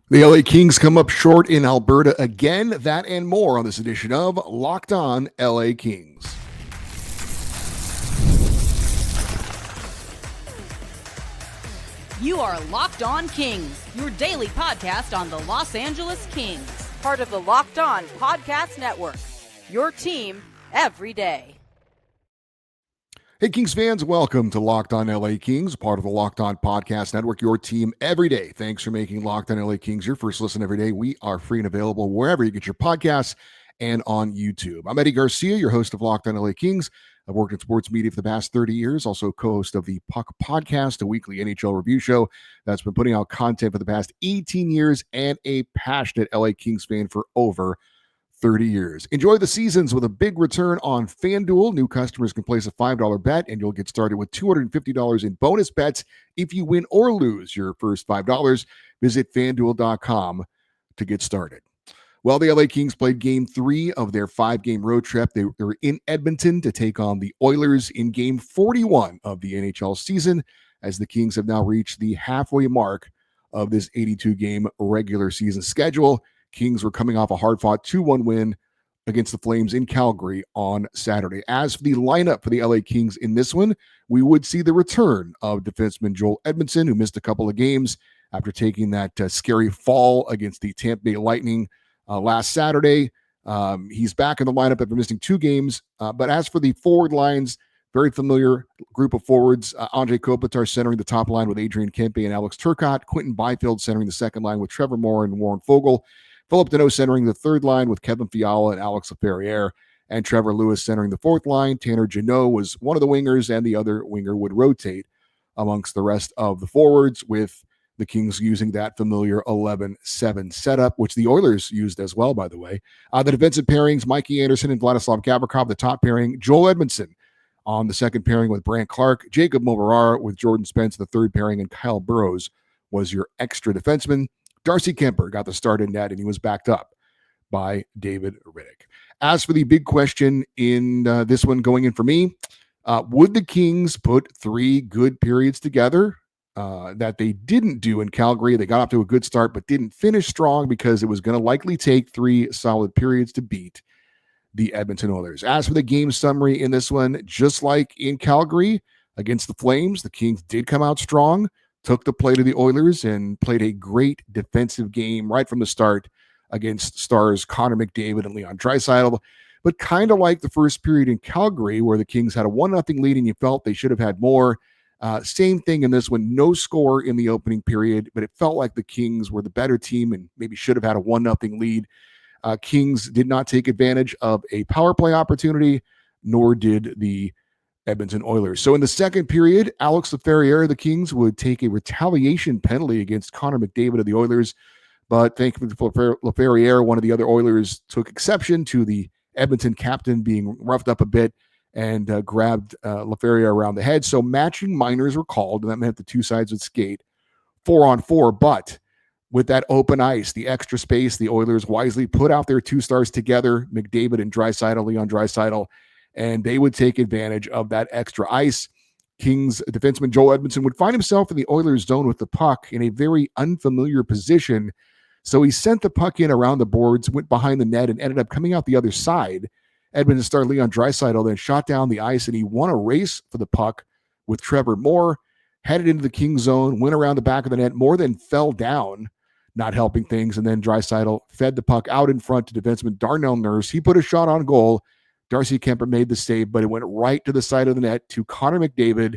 The LA Kings come up short in Alberta again. That and more on this edition of Locked On LA Kings. You are Locked On Kings, your daily podcast on the Los Angeles Kings, part of the Locked On Podcast Network, your team every day. Hey, Kings fans, welcome to Locked On LA Kings, part of the Locked On Podcast Network, your team every day. Thanks for making Locked On LA Kings your first listen every day. We are free and available wherever you get your podcasts and on YouTube. I'm Eddie Garcia, your host of Locked On LA Kings. I've worked in sports media for the past 30 years, also co-host of the Puck Podcast, a weekly NHL review show that's been putting out content for the past 18 years, and a passionate LA Kings fan for over 30 years. Enjoy the seasons with a big return on FanDuel. New customers can place a $5 bet, and you'll get started with $250 in bonus bets if you win or lose your first $5. Visit FanDuel.com to get started. Well, the LA Kings played Game 3 of their 5-game road trip. They were in Edmonton to take on the Oilers in Game 41 of the NHL season, as the Kings have now reached the halfway mark of this 82-game regular season schedule. Kings were coming off a hard-fought 2-1 win against the Flames in Calgary on Saturday. As for the lineup for the LA Kings in this one, we would see the return of defenseman Joel Edmonton, who missed a couple of games after taking that scary fall against the Tampa Bay Lightning last Saturday. He's back in the lineup after missing 2 games. But as for the forward lines, very familiar group of forwards. Andrei Kopitar centering the top line with Adrian Kempe and Alex Turcotte. Quentin Byfield centering the second line with Trevor Moore and Warren Foegele. Philip Deneau centering the third line with Kevin Fiala and Alex Laferriere, and Trevor Lewis centering the fourth line. Tanner Jeannot was one of the wingers, and the other winger would rotate amongst the rest of the forwards, with the Kings using that familiar 11-7 setup, which the Oilers used as well, by the way. The defensive pairings, Mikey Anderson and Vladislav Gavrikov, the top pairing. Joel Edmondson on the second pairing with Brant Clark. Jacob Moverare with Jordan Spence, the third pairing, and Kyle Burrows was your extra defenseman. Darcy Kemper got the start in net, and he was backed up by David Rittich. As for the big question in this one going in for me, would the Kings put 3 good periods together that they didn't do in Calgary? They got off to a good start, but didn't finish strong because it was going to likely take 3 solid periods to beat the Edmonton Oilers. As for the game summary in this one, just like in Calgary against the Flames, the Kings did come out strong, took the play to the Oilers, and played a great defensive game right from the start against stars Connor McDavid and Leon Draisaitl. But kind of like the first period in Calgary, where the Kings had a 1-0 lead and you felt they should have had more. Same thing in this one, no score in the opening period, but it felt like the Kings were the better team and maybe should have had a 1-0 lead. Kings did not take advantage of a power play opportunity, nor did the Edmonton Oilers. So in the second period, Alex Laferriere, the Kings, would take a retaliation penalty against Connor McDavid of the Oilers. But thankfully for Laferriere, one of the other Oilers took exception to the Edmonton captain being roughed up a bit and grabbed Laferriere around the head. So matching minors were called, and that meant the two sides would skate 4-on-4. But with that open ice, the extra space, the Oilers wisely put out their 2 stars together, McDavid and Draisaitl, Leon Draisaitl, and they would take advantage of that extra ice. Kings defenseman Joel Edmondson would find himself in the Oilers zone with the puck in a very unfamiliar position. So he sent the puck in around the boards, went behind the net, and ended up coming out the other side. Edmonton star Leon Draisaitl then shot down the ice, and he won a race for the puck with Trevor Moore, headed into the Kings zone, went around the back of the net, Moore then fell down, not helping things, and then Draisaitl fed the puck out in front to defenseman Darnell Nurse. He put a shot on goal. Darcy Kemper made the save, but it went right to the side of the net to Connor McDavid,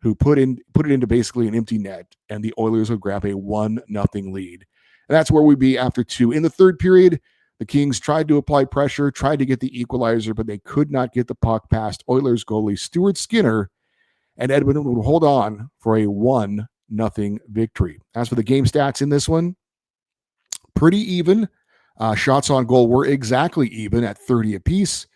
who put it into basically an empty net, and the Oilers would grab a 1-0 lead. And that's where we'd be after 2. In the third period, the Kings tried to apply pressure, tried to get the equalizer, but they could not get the puck past Oilers goalie Stuart Skinner, and Edmonton would hold on for a 1-0 victory. As for the game stats in this one, pretty even. Shots on goal were exactly even at 30 apiece.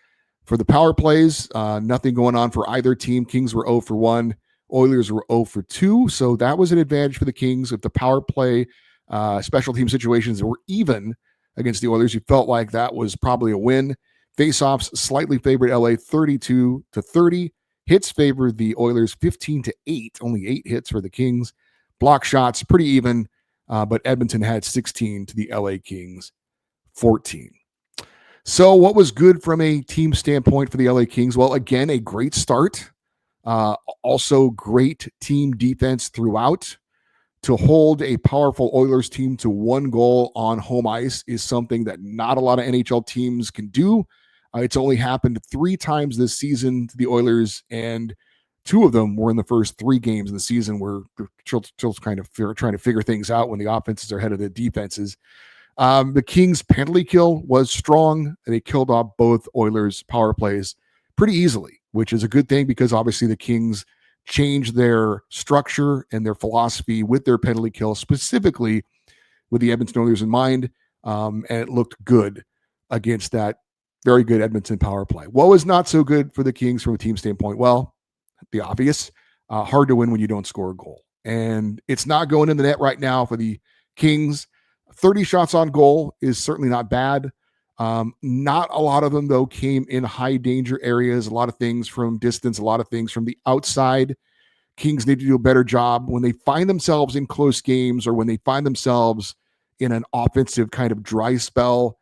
For the power plays, nothing going on for either team. Kings were 0 for 1. Oilers were 0 for 2. So that was an advantage for the Kings. If the power play special team situations were even against the Oilers, you felt like that was probably a win. Faceoffs slightly favored LA 32-30. Hits favored the Oilers 15-8. Only 8 hits for the Kings. Block shots pretty even. but Edmonton had 16 to the LA Kings 14. So what was good from a team standpoint for the LA Kings? Well, again, a great start. Also great team defense throughout. To hold a powerful Oilers team to one goal on home ice is something that not a lot of NHL teams can do. It's only happened 3 times this season to the Oilers, and 2 of them were in the first 3 games of the season where they're still kind of trying to figure things out when the offenses are ahead of the defenses. The Kings' penalty kill was strong. They killed off both Oilers' power plays pretty easily, which is a good thing because obviously the Kings changed their structure and their philosophy with their penalty kill, specifically with the Edmonton Oilers in mind, and it looked good against that very good Edmonton power play. What was not so good for the Kings from a team standpoint? Well, the obvious, hard to win when you don't score a goal. And it's not going in the net right now for the Kings. 30 shots on goal is certainly not bad. Not a lot of them, though, came in high danger areas. A lot of things from distance, a lot of things from the outside. Kings need to do a better job when they find themselves in close games or when they find themselves in an offensive kind of dry spell.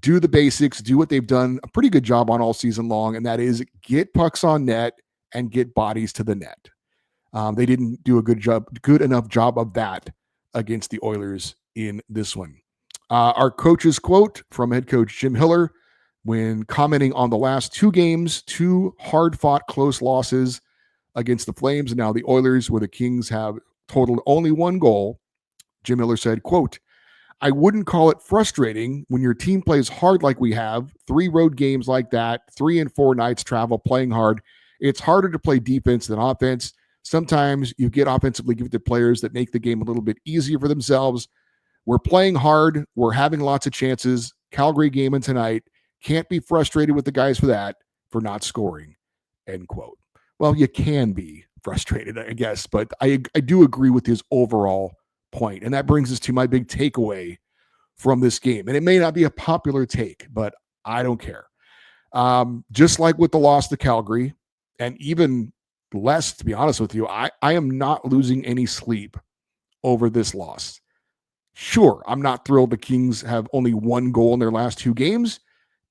Do the basics, do what they've done a pretty good job on all season long, and that is get pucks on net and get bodies to the net. They didn't do a good enough job of that against the Oilers in this one. Our coach's quote from head coach Jim Hiller when commenting on the last 2 games, 2 hard-fought close losses against the Flames and now the Oilers, where the Kings have totaled only 1 goal. Jim Hiller said, quote, "I wouldn't call it frustrating when your team plays hard like we have, 3 road games like that, 3 and 4 nights travel playing hard. It's harder to play defense than offense. Sometimes you get offensively gifted players that make the game a little bit easier for themselves. We're playing hard. We're having lots of chances. Calgary game in tonight. Can't be frustrated with the guys for not scoring," end quote. Well, you can be frustrated, I guess, but I do agree with his overall point. And that brings us to my big takeaway from this game. And it may not be a popular take, but I don't care. Just like with the loss to Calgary, and even less, to be honest with you, I am not losing any sleep over this loss. Sure, I'm not thrilled the Kings have only 1 goal in their last 2 games.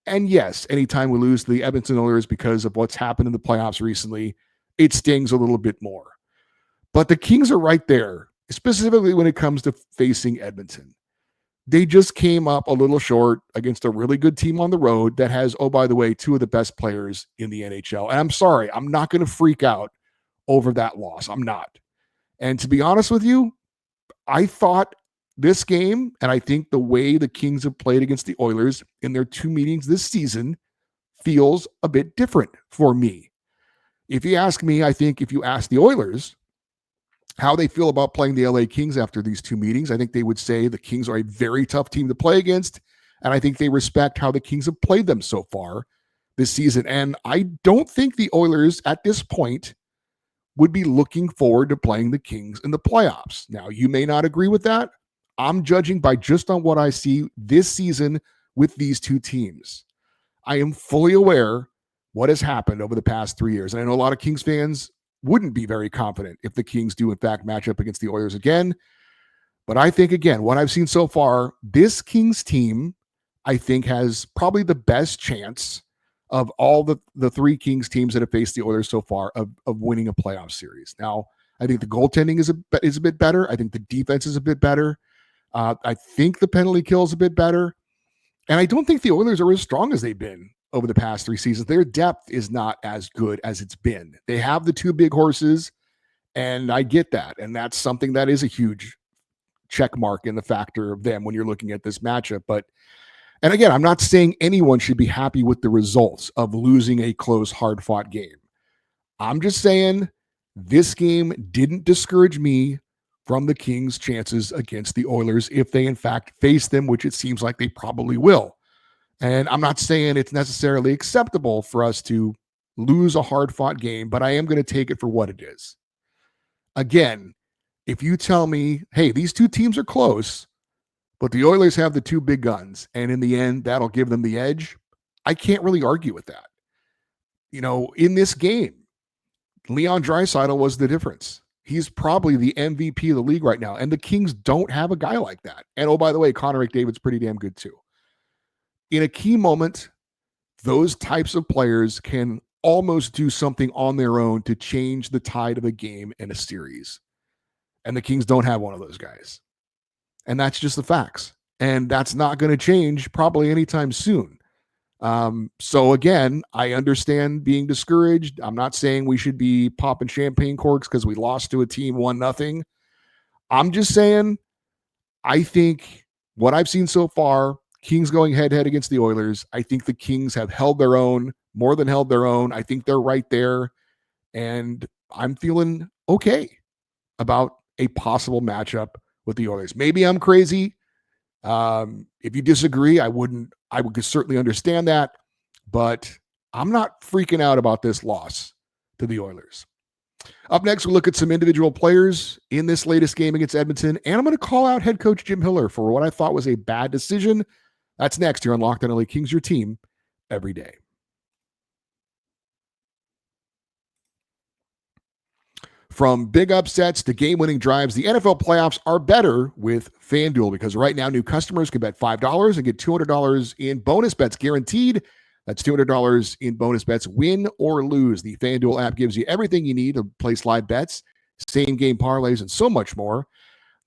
And yes, anytime we lose to the Edmonton Oilers because of what's happened in the playoffs recently, it stings a little bit more. But the Kings are right there, specifically when it comes to facing Edmonton. They just came up a little short against a really good team on the road that has, oh, by the way, 2 of the best players in the NHL. And I'm sorry, I'm not going to freak out over that loss. I'm not. And to be honest with you, I thought this game, and I think the way the Kings have played against the Oilers in their 2 meetings this season feels a bit different for me. If you ask me, I think if you ask the Oilers how they feel about playing the LA Kings after these 2 meetings, I think they would say the Kings are a very tough team to play against, and I think they respect how the Kings have played them so far this season. And I don't think the Oilers at this point would be looking forward to playing the Kings in the playoffs. Now, you may not agree with that. I'm judging by just on what I see this season with these 2 teams. I am fully aware what has happened over the past 3 years. And I know a lot of Kings fans wouldn't be very confident if the Kings do, in fact, match up against the Oilers again. But I think, again, what I've seen so far, this Kings team, I think, has probably the best chance of all the 3 Kings teams that have faced the Oilers so far of winning a playoff series. Now, I think the goaltending is a bit better. I think the defense is a bit better. I think the penalty kill is a bit better. And I don't think the Oilers are as strong as they've been over the past 3 seasons. Their depth is not as good as it's been. They have the 2 big horses, and I get that. And that's something that is a huge check mark in the factor of them when you're looking at this matchup. But, and again, I'm not saying anyone should be happy with the results of losing a close, hard-fought game. I'm just saying this game didn't discourage me from the Kings' chances against the Oilers if they, in fact, face them, which it seems like they probably will. And I'm not saying it's necessarily acceptable for us to lose a hard-fought game, but I am going to take it for what it is. Again, if you tell me, hey, these 2 teams are close, but the Oilers have the 2 big guns, and in the end, that'll give them the edge, I can't really argue with that. You know, in this game, Leon Draisaitl was the difference. He's probably the MVP of the league right now. And the Kings don't have a guy like that. And oh, by the way, Connor McDavid's pretty damn good too. In a key moment, those types of players can almost do something on their own to change the tide of a game in a series. And the Kings don't have one of those guys. And that's just the facts. And that's not going to change probably anytime soon. So again, I understand being discouraged. I'm not saying we should be popping champagne corks because we lost to a team 1-0. I'm just saying, I think what I've seen so far, Kings going head-to-head against the Oilers, I think the Kings have held their own, more than held their own. I think they're right there. And I'm feeling okay about a possible matchup with the Oilers. Maybe I'm crazy. If you disagree, I would certainly understand that, but I'm not freaking out about this loss to the Oilers. Up next, we'll look at some individual players in this latest game against Edmonton, and I'm going to call out head coach Jim Hiller for what I thought was a bad decision. That's next here on Locked On LA Kings, your team every day. From big upsets to game-winning drives, the NFL playoffs are better with FanDuel because right now new customers can bet $5 and get $200 in bonus bets guaranteed. That's $200 in bonus bets, win or lose. The FanDuel app gives you everything you need to place live bets, same-game parlays, and so much more.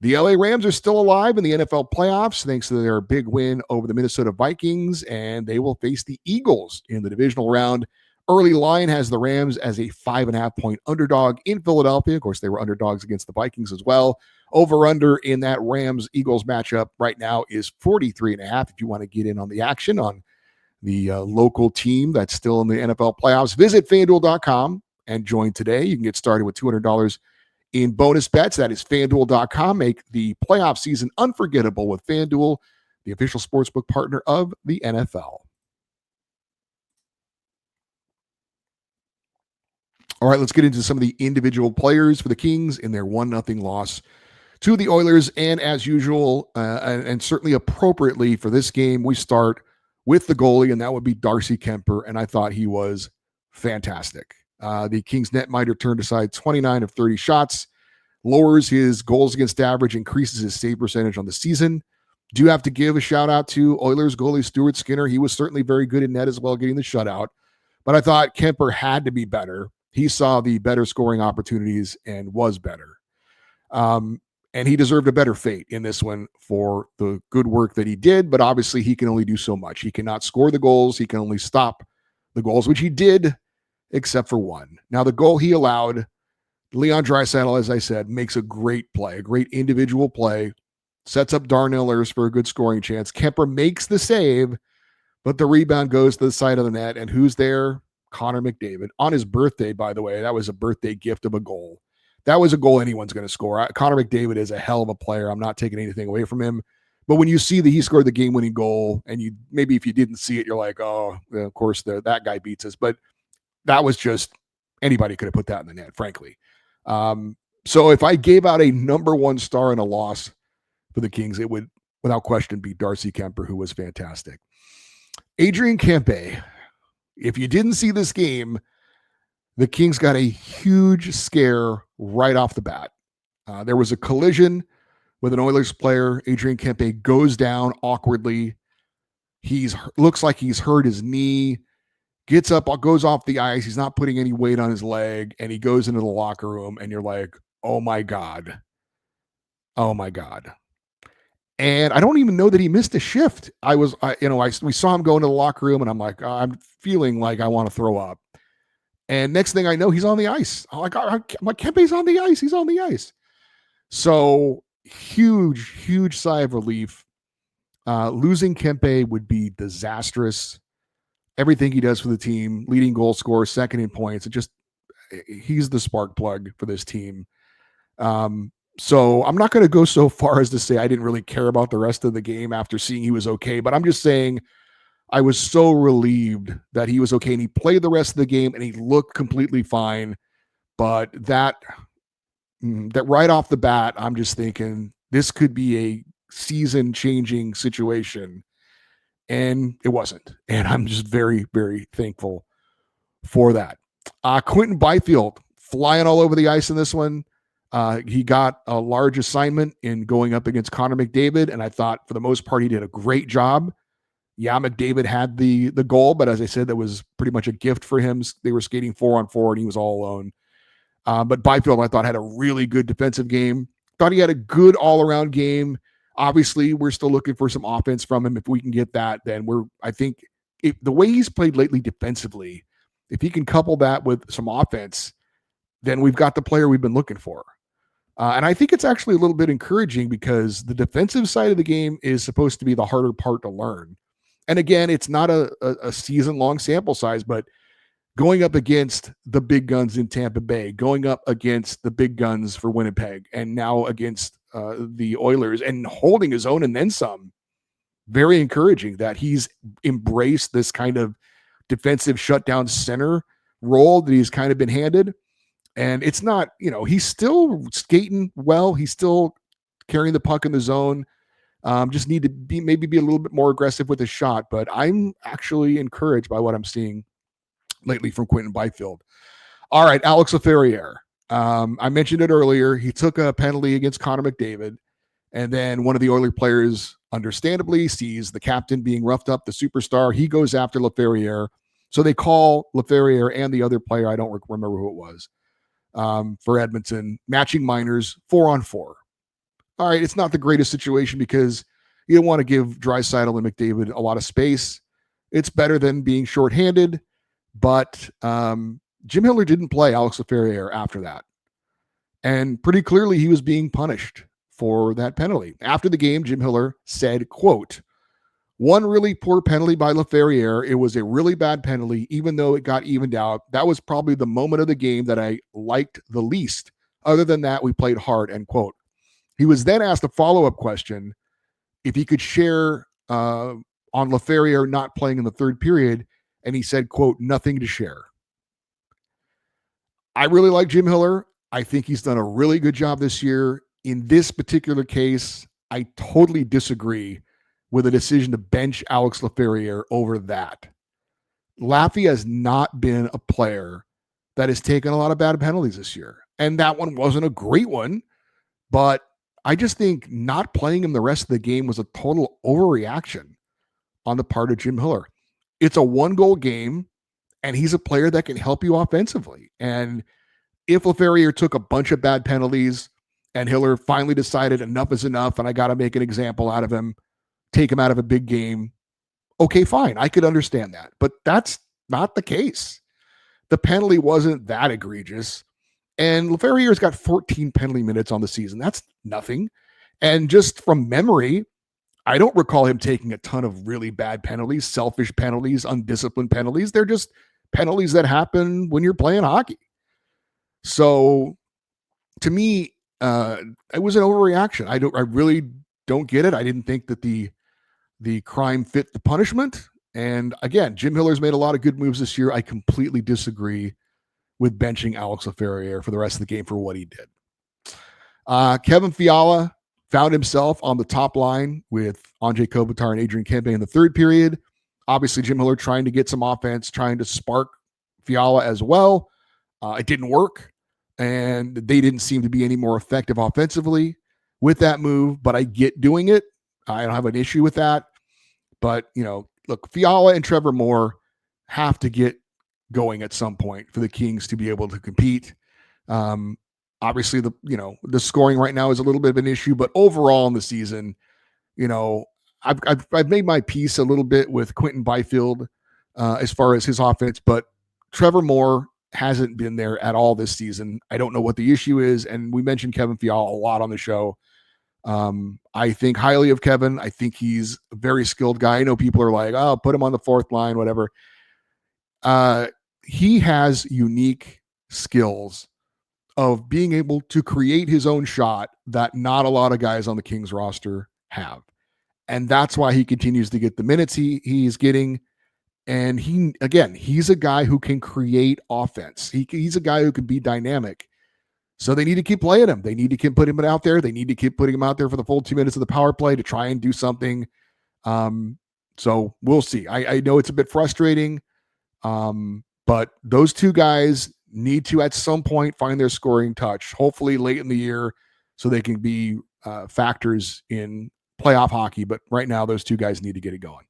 The LA Rams are still alive in the NFL playoffs thanks to their big win over the Minnesota Vikings, and they will face the Eagles in the divisional round. Early line has the Rams as a 5.5-point underdog in Philadelphia. Of course, they were underdogs against the Vikings as well. Over-under in that Rams-Eagles matchup right now is 43.5. If you want to get in on the action on the local team that's still in the NFL playoffs, visit FanDuel.com and join today. You can get started with $200 in bonus bets. That is FanDuel.com. Make the playoff season unforgettable with FanDuel, the official sportsbook partner of the NFL. All right, let's get into some of the individual players for the Kings in their 1-0 loss to the Oilers. And as usual, and certainly appropriately for this game, we start with the goalie, and that would be Darcy Kuemper. And I thought he was fantastic. The Kings netminder turned aside 29 of 30 shots, lowers his goals against average, increases his save percentage on the season. Do have to give a shout out to Oilers goalie Stuart Skinner. He was certainly very good in net as well, getting the shutout. But I thought Kuemper had to be better. He saw the better scoring opportunities and was better. And he deserved a better fate in this one for the good work that he did. But obviously, he can only do so much. He cannot score the goals. He can only stop the goals, which he did, except for one. Now, the goal he allowed, Leon Draisaitl, as I said, makes a great play, a great individual play, sets up Darnell Nurse for a good scoring chance. Kuemper makes the save, but the rebound goes to the side of the net. And who's there? Connor McDavid on his birthday, by the way. That was a birthday gift of a goal. That was a goal anyone's going to score. Connor McDavid is a hell of a player. I'm not taking anything away from him. But when you see that he scored the game-winning goal, and you maybe if you didn't see it, you're like, oh, of course, that guy beats us. But that was just anybody could have put that in the net, frankly. So if I gave out a number one star in a loss for the Kings, it would, without question, be Darcy Kuemper, who was fantastic. Adrian Kempe. If you didn't see this game, the Kings got a huge scare right off the bat. There was a collision with an Oilers player. Adrian Kempe goes down awkwardly. Looks like he's hurt his knee, gets up, goes off the ice. He's not putting any weight on his leg, and he goes into the locker room, and you're like, oh my God. Oh my God. And I don't even know that he missed a shift. We saw him go into the locker room, and I'm like, I'm feeling like I want to throw up. And next thing I know, he's on the ice. I'm like, Kempe's on the ice. He's on the ice. So huge sigh of relief. Losing Kempe would be disastrous. Everything he does for the team, leading goal scorer, second in points, he's the spark plug for this team. So I'm not going to go so far as to say I didn't really care about the rest of the game after seeing he was okay, but I'm just saying I was so relieved that he was okay, and he played the rest of the game and he looked completely fine. But that right off the bat, I'm just thinking this could be a season-changing situation, and it wasn't. And I'm just very, very thankful for that. Quentin Byfield flying all over the ice in this one. He got a large assignment in going up against Connor McDavid, and I thought for the most part he did a great job. Yeah, McDavid had the goal, but as I said, that was pretty much a gift for him. They were skating 4-on-4, and he was all alone. But Byfield, I thought, had a really good defensive game. Thought he had a good all-around game. Obviously, we're still looking for some offense from him. If we can get that, then I think the way he's played lately defensively, if he can couple that with some offense, then we've got the player we've been looking for. And I think it's actually a little bit encouraging because the defensive side of the game is supposed to be the harder part to learn. And again, it's not a season-long sample size, but going up against the big guns in Tampa Bay, going up against the big guns for Winnipeg, and now against the Oilers and holding his own and then some. Very encouraging that he's embraced this kind of defensive shutdown center role that he's kind of been handed. And it's not, he's still skating well. He's still carrying the puck in the zone. Just need to be a little bit more aggressive with his shot. But I'm actually encouraged by what I'm seeing lately from Quentin Byfield. All right, Alex Laferriere. I mentioned it earlier. He took a penalty against Connor McDavid, and then one of the Oilers players, understandably, sees the captain being roughed up, the superstar. He goes after Laferriere. So they call Laferriere and the other player, I don't remember who it was, for Edmonton, matching minors, 4-on-4. All right, it's not the greatest situation because you don't want to give Draisaitl and McDavid a lot of space. It's better than being shorthanded. But Jim Hiller didn't play Alex Laferriere after that. And pretty clearly he was being punished for that penalty. After the game, Jim Hiller said, quote, "One really poor penalty by Laferriere. It was a really bad penalty, even though it got evened out. That was probably the moment of the game that I liked the least. Other than that, we played hard," end quote. He was then asked a follow-up question if he could share on Laferriere not playing in the third period. And he said, quote, "Nothing to share." I really like Jim Hiller. I think he's done a really good job this year. In this particular case, I totally disagree with the decision to bench Alex Laferriere over that. Laffy has not been a player that has taken a lot of bad penalties this year. And that one wasn't a great one, but I just think not playing him the rest of the game was a total overreaction on the part of Jim Hiller. It's a 1-goal game, and he's a player that can help you offensively. And if Laferriere took a bunch of bad penalties and Hiller finally decided enough is enough and I got to make an example out of him, take him out of a big game, okay, fine. I could understand that. But that's not the case. The penalty wasn't that egregious. And Laferriere's got 14 penalty minutes on the season. That's nothing. And just from memory, I don't recall him taking a ton of really bad penalties, selfish penalties, undisciplined penalties. They're just penalties that happen when you're playing hockey. So to me, it was an overreaction. I really don't get it. I didn't think that the crime fit the punishment. And again, Jim Hiller's made a lot of good moves this year. I completely disagree with benching Alex Laferriere for the rest of the game for what he did. Kevin Fiala found himself on the top line with Andrei Kopitar and Adrian Kempe in the third period. Obviously, Jim Hiller trying to get some offense, trying to spark Fiala as well. It didn't work, and they didn't seem to be any more effective offensively with that move, but I get doing it. I don't have an issue with that. But, look, Fiala and Trevor Moore have to get going at some point for the Kings to be able to compete. Obviously, the scoring right now is a little bit of an issue, but overall in the season, I've made my peace a little bit with Quentin Byfield as far as his offense, but Trevor Moore hasn't been there at all this season. I don't know what the issue is, and we mentioned Kevin Fiala a lot on the show. I think highly of Kevin. I think he's a very skilled guy. I know people are like, "Oh, put him on the fourth line," whatever. He has unique skills of being able to create his own shot that not a lot of guys on the Kings roster have. And that's why he continues to get the minutes he's getting. And he's a guy who can create offense. He's a guy who can be dynamic. So they need to keep playing him. They need to keep putting him out there. They need to keep putting him out there for the full 2 minutes of the power play to try and do something. So we'll see. I know it's a bit frustrating, but those two guys need to at some point find their scoring touch, hopefully late in the year, so they can be factors in playoff hockey. But right now, those two guys need to get it going.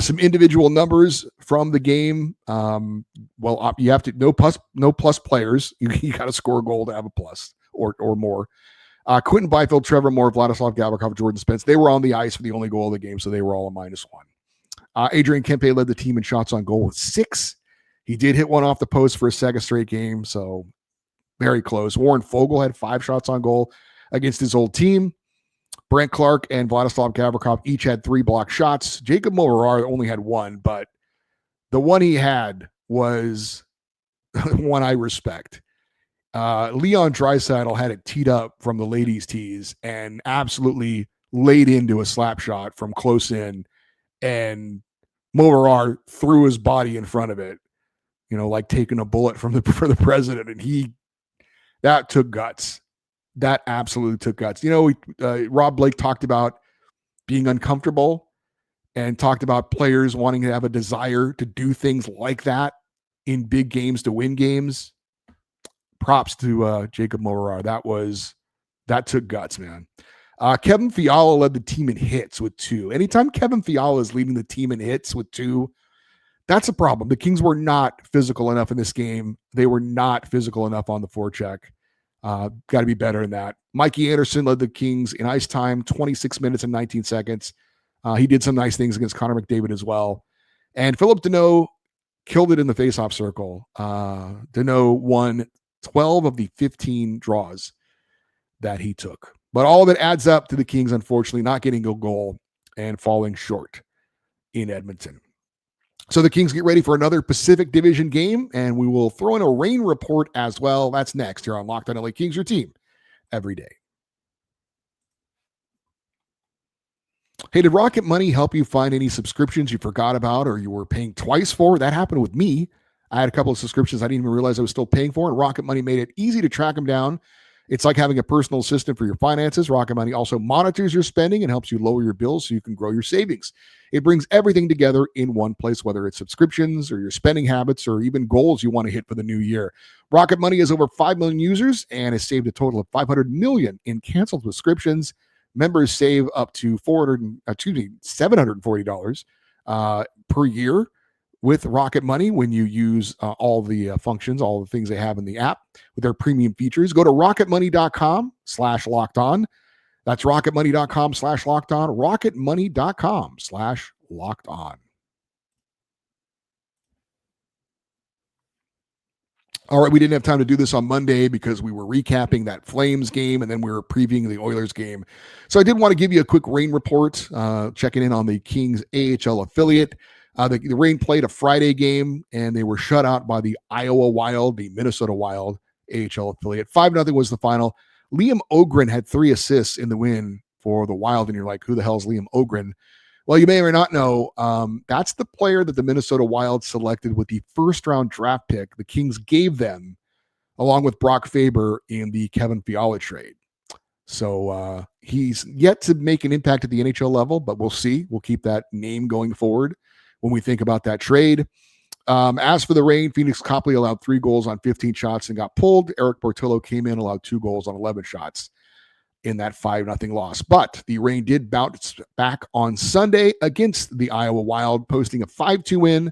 Some individual numbers from the game. You have to no plus players. You got to score a goal to have a plus or more. Quentin Byfield, Trevor Moore, Vladislav Gavrikov, Jordan Spence, they were on the ice for the only goal of the game, so they were all a -1. Adrian Kempe led the team in shots on goal with 6. He did hit one off the post for a second straight game, so very close. Warren Fogle had 5 shots on goal against his old team. Brent Clark and Vladislav Gavrikov each had 3 blocked shots. Jacob Morar only had 1, but the one he had was one I respect. Leon Draisaitl had it teed up from the ladies' tees and absolutely laid into a slap shot from close in, and Morar threw his body in front of it, like taking a bullet for the president, and that took guts. That absolutely took guts. Rob Blake talked about being uncomfortable and talked about players wanting to have a desire to do things like that in big games to win games. Props to Jacob Morar. That took guts, man. Kevin Fiala led the team in hits with 2. Anytime Kevin Fiala is leading the team in hits with 2, that's a problem. The Kings were not physical enough in this game. They were not physical enough on the forecheck. Got to be better than that. Mikey Anderson led the Kings in ice time, 26 minutes and 19 seconds. He did some nice things against Connor McDavid as well. And Philip Deneau killed it in the faceoff circle. Deneau won 12 of the 15 draws that he took. But all of it adds up to the Kings, unfortunately, not getting a goal and falling short in Edmonton. So the Kings get ready for another Pacific Division game, and we will throw in a rain report as well. That's next here on Locked On LA Kings, your team every day. Hey, did Rocket Money help you find any subscriptions you forgot about or you were paying twice for? That happened with me. I had a couple of subscriptions I didn't even realize I was still paying for, and Rocket Money made it easy to track them down. It's like having a personal assistant for your finances. Rocket Money also monitors your spending and helps you lower your bills so you can grow your savings. It brings everything together in one place, whether it's subscriptions or your spending habits or even goals you want to hit for the new year. Rocket Money has over 5 million users and has saved a total of $500 million in canceled subscriptions. Members save up to $740 per year with Rocket Money when you use all the functions, all the things they have in the app with their premium features. Go to rocketmoney.com/lockedon. That's rocketmoney.com/lockedon, rocketmoney.com/lockedon. All right, we didn't have time to do this on Monday because we were recapping that Flames game and then we were previewing the Oilers game. So I did want to give you a quick rain report, checking in on the Kings AHL affiliate. The Reign played a Friday game, and they were shut out by the Iowa Wild, the Minnesota Wild AHL affiliate. 5-0 was the final. Liam Ogren had 3 assists in the win for the Wild, and you're like, who the hell is Liam Ogren? Well, you may or may not know, that's the player that the Minnesota Wild selected with the first-round draft pick the Kings gave them, along with Brock Faber in the Kevin Fiala trade. So he's yet to make an impact at the NHL level, but we'll see. We'll keep that name going forward when we think about that trade. As for the Reign, Phoenix Copley allowed 3 goals on 15 shots and got pulled. Eric Portillo came in, allowed 2 goals on 11 shots in that 5-0 loss. But the Reign did bounce back on Sunday against the Iowa Wild, posting a 5-2 win.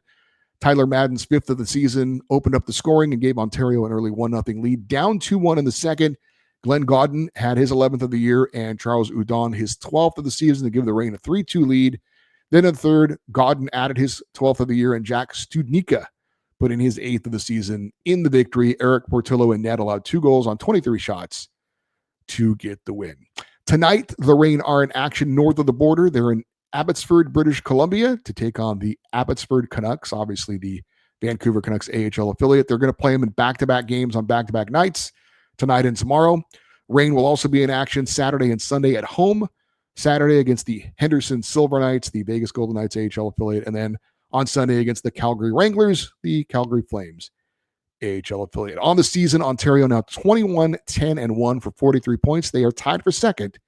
Tyler Madden's 5th of the season opened up the scoring and gave Ontario an early 1-0 lead. Down 2-1 in the second. Glenn Gaudin had his 11th of the year and Charles Udon his 12th of the season to give the Reign a 3-2 lead. Then in the third, Gaudin added his 12th of the year, and Jack Studnicka put in his 8th of the season in the victory. Eric Portillo and Ned allowed 2 goals on 23 shots to get the win. Tonight, the Reign are in action north of the border. They're in Abbotsford, British Columbia, to take on the Abbotsford Canucks, obviously the Vancouver Canucks AHL affiliate. They're going to play them in back-to-back games on back-to-back nights, tonight and tomorrow. Reign will also be in action Saturday and Sunday at home. Saturday against the Henderson Silver Knights, the Vegas Golden Knights AHL affiliate, and then on Sunday against the Calgary Wranglers, the Calgary Flames AHL affiliate. On the season, Ontario now 21-10-1 for 43 points. They are tied for second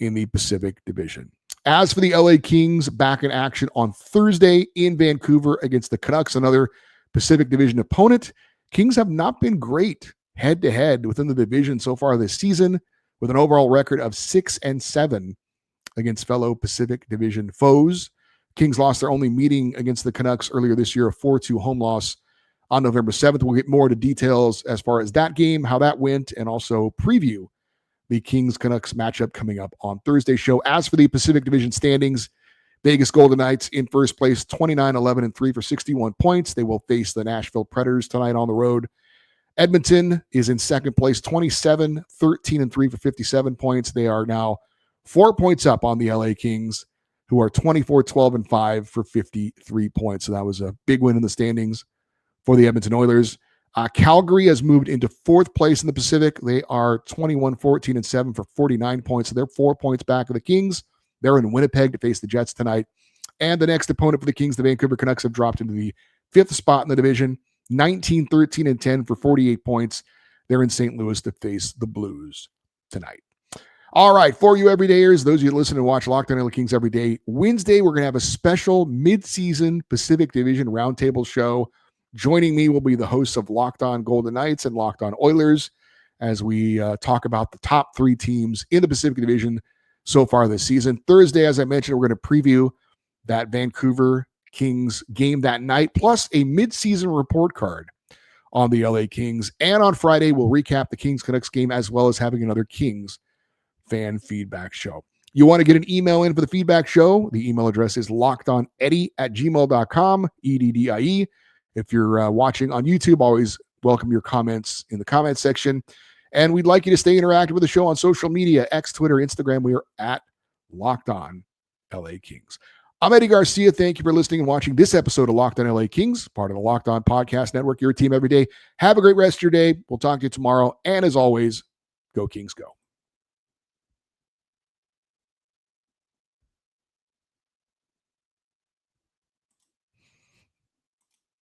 in the Pacific Division. As for the LA Kings, back in action on Thursday in Vancouver against the Canucks, another Pacific Division opponent. Kings have not been great head-to-head within the division so far this season, with an overall record of 6-7 against fellow Pacific Division foes. Kings lost their only meeting against the Canucks earlier this year, a 4-2 home loss on November 7th. We'll get more into details as far as that game, how that went, and also preview the Kings-Canucks matchup coming up on Thursday's show. As for the Pacific Division standings, Vegas Golden Knights in first place, 29-11-3 for 61 points. They will face the Nashville Predators tonight on the road. Edmonton is in second place, 27-13-3 for 57 points. They are now 4 points up on the LA Kings, who are 24-12-5 for 53 points. So that was a big win in the standings for the Edmonton Oilers. Calgary has moved into fourth place in the Pacific. They are 21-14-7 for 49 points. So they're 4 points back of the Kings. They're in Winnipeg to face the Jets tonight. And the next opponent for the Kings, the Vancouver Canucks, have dropped into the fifth spot in the division, 19-13-10 for 48 points. They're in St. Louis to face the Blues tonight. All right, for you everydayers, those of you that listen and watch Locked On LA Kings every day, Wednesday we're going to have a special mid-season Pacific Division roundtable show. Joining me will be the hosts of Locked On Golden Knights and Locked On Oilers as we talk about the top three teams in the Pacific Division so far this season. Thursday, as I mentioned, we're going to preview that Vancouver Kings game that night, plus a mid-season report card on the LA Kings. And on Friday, we'll recap the Kings-Canucks game as well as having another Kings fan feedback show. You want to get an email in for the feedback show? The email address is lockedoneddie@gmail.com, EDDIE. If you're watching on YouTube, always welcome your comments in the comment section. And we'd like you to stay interactive with the show on social media, X, Twitter, Instagram. We are at Locked On LA Kings. I'm Eddie Garcia. Thank you for listening and watching this episode of Locked On LA Kings, part of the Locked On Podcast Network, your team every day. Have a great rest of your day. We'll talk to you tomorrow. And as always, go Kings, go.